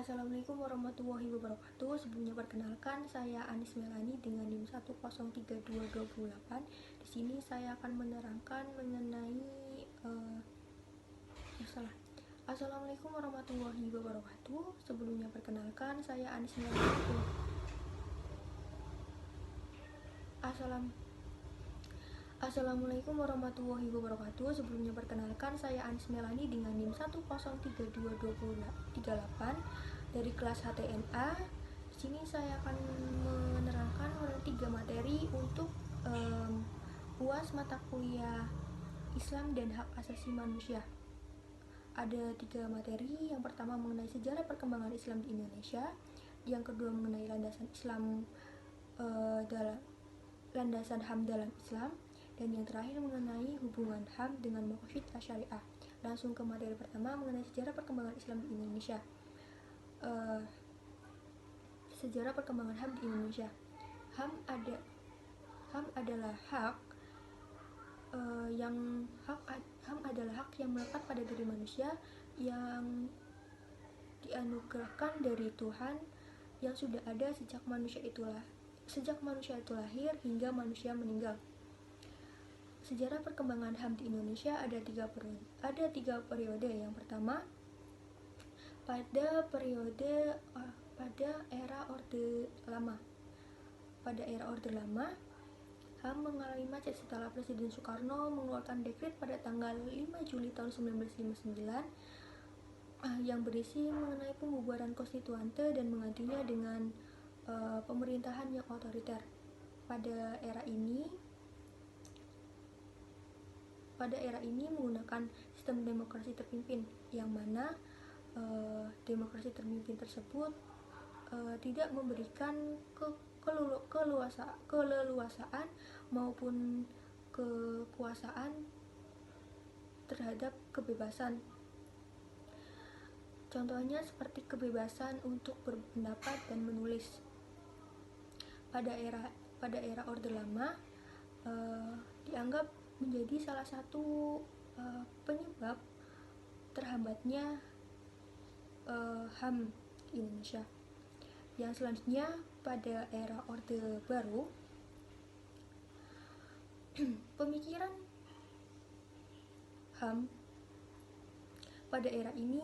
Assalamualaikum warahmatullahi wabarakatuh. Sebelumnya perkenalkan, saya Anis Melani dengan NIM 103228. Di sini saya akan menerangkan mengenai Assalamualaikum warahmatullahi wabarakatuh. Sebelumnya perkenalkan, saya Anis Melani. Assalamualaikum warahmatullahi wabarakatuh. Sebelumnya perkenalkan, saya Anis Melani dengan NIM 103228 dari kelas HTNA. Di sini saya akan menerangkan 3 materi untuk UAS mata kuliah Islam dan Hak Asasi Manusia. Ada 3 materi. Yang pertama mengenai sejarah perkembangan Islam di Indonesia, yang kedua mengenai landasan landasan HAM dalam Islam, dan yang terakhir mengenai hubungan HAM dengan maqasid asy-syariah. Langsung ke materi pertama mengenai sejarah perkembangan Islam di Indonesia. Sejarah perkembangan HAM di Indonesia. HAM adalah hak HAM adalah hak yang melekat pada diri manusia yang dianugerahkan dari Tuhan, yang sudah ada sejak manusia itu lahir hingga manusia meninggal. Sejarah perkembangan HAM di Indonesia ada tiga periode. Yang pertama, pada era Orde Lama. Pada era Orde Lama, HAM mengalami macet setelah Presiden Soekarno mengeluarkan dekret pada tanggal 5 Juli tahun 1959 yang berisi mengenai pembubaran konstituante dan menggantinya dengan pemerintahan yang otoriter. Pada era ini menggunakan sistem demokrasi terpimpin, yang mana demokrasi terpimpin tersebut tidak memberikan keleluasaan maupun kekuasaan terhadap kebebasan. Contohnya seperti kebebasan untuk berpendapat dan menulis. Pada era Orde Lama dianggap menjadi salah satu penyebab terhambatnya HAM di Indonesia. Yang selanjutnya, pada era Orde Baru, pemikiran HAM pada era ini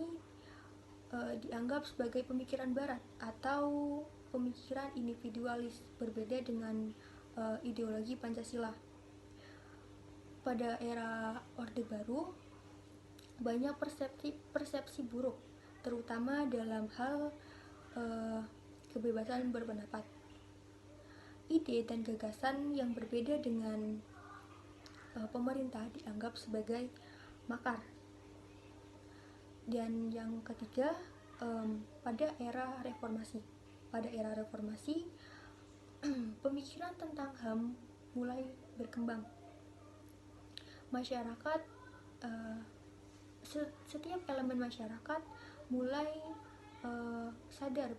dianggap sebagai pemikiran Barat atau pemikiran individualis, berbeda dengan ideologi Pancasila. Pada era Orde Baru, banyak persepsi buruk, terutama dalam hal kebebasan berpendapat. Ide dan gagasan yang berbeda dengan pemerintah dianggap sebagai makar. Dan yang ketiga, pada era reformasi. Pada era reformasi, pemikiran tentang HAM mulai berkembang. Masyarakat, setiap elemen masyarakat mulai sadar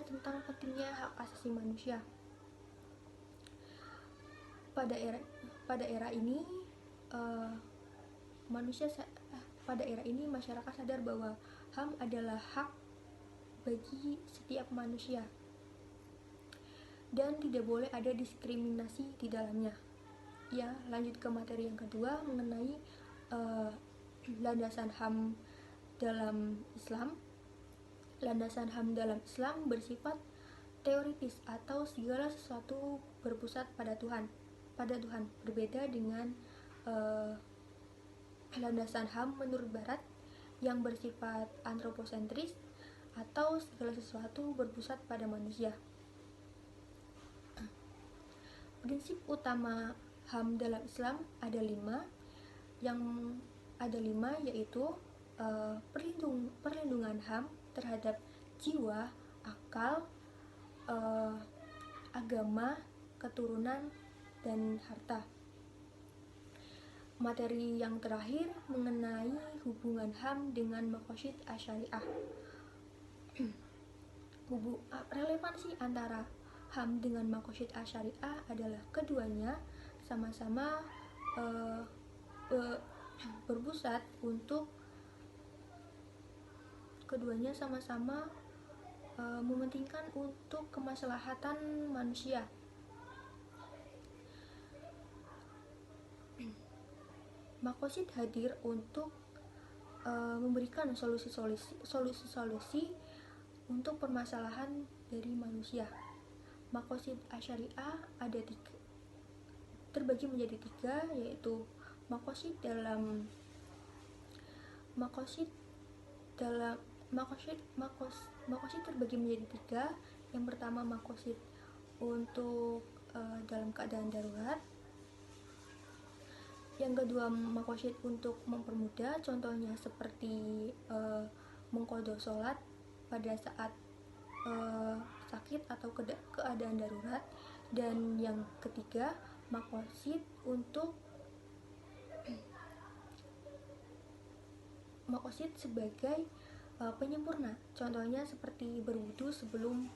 tentang pentingnya hak asasi manusia. Pada era ini masyarakat sadar bahwa HAM adalah hak bagi setiap manusia dan tidak boleh ada diskriminasi di dalamnya. Ya, lanjut ke materi yang kedua mengenai landasan HAM dalam Islam. Landasan HAM dalam Islam bersifat teoritis atau segala sesuatu berpusat pada Tuhan. Berbeda dengan landasan HAM menurut Barat yang bersifat antroposentris atau segala sesuatu berpusat pada manusia. Prinsip utama HAM dalam Islam ada 5, yaitu perlindungan HAM terhadap jiwa, akal, agama, keturunan, dan harta. Materi yang terakhir mengenai hubungan HAM dengan maqasid asy-syariah. Relevansi antara HAM dengan maqasid asy-syariah adalah keduanya sama-sama berpusat untuk keduanya sama-sama mementingkan untuk kemaslahatan manusia. Makosid hadir untuk memberikan solusi-solusi untuk permasalahan dari manusia. Makosid asyariah terbagi menjadi tiga, yaitu makosid terbagi menjadi tiga. Yang pertama makosid untuk dalam keadaan darurat. Yang kedua makosid untuk mempermudah, contohnya seperti mengqadha sholat pada saat sakit atau keadaan darurat. Dan yang ketiga makosid sebagai penyempurna, contohnya seperti berwudu sebelum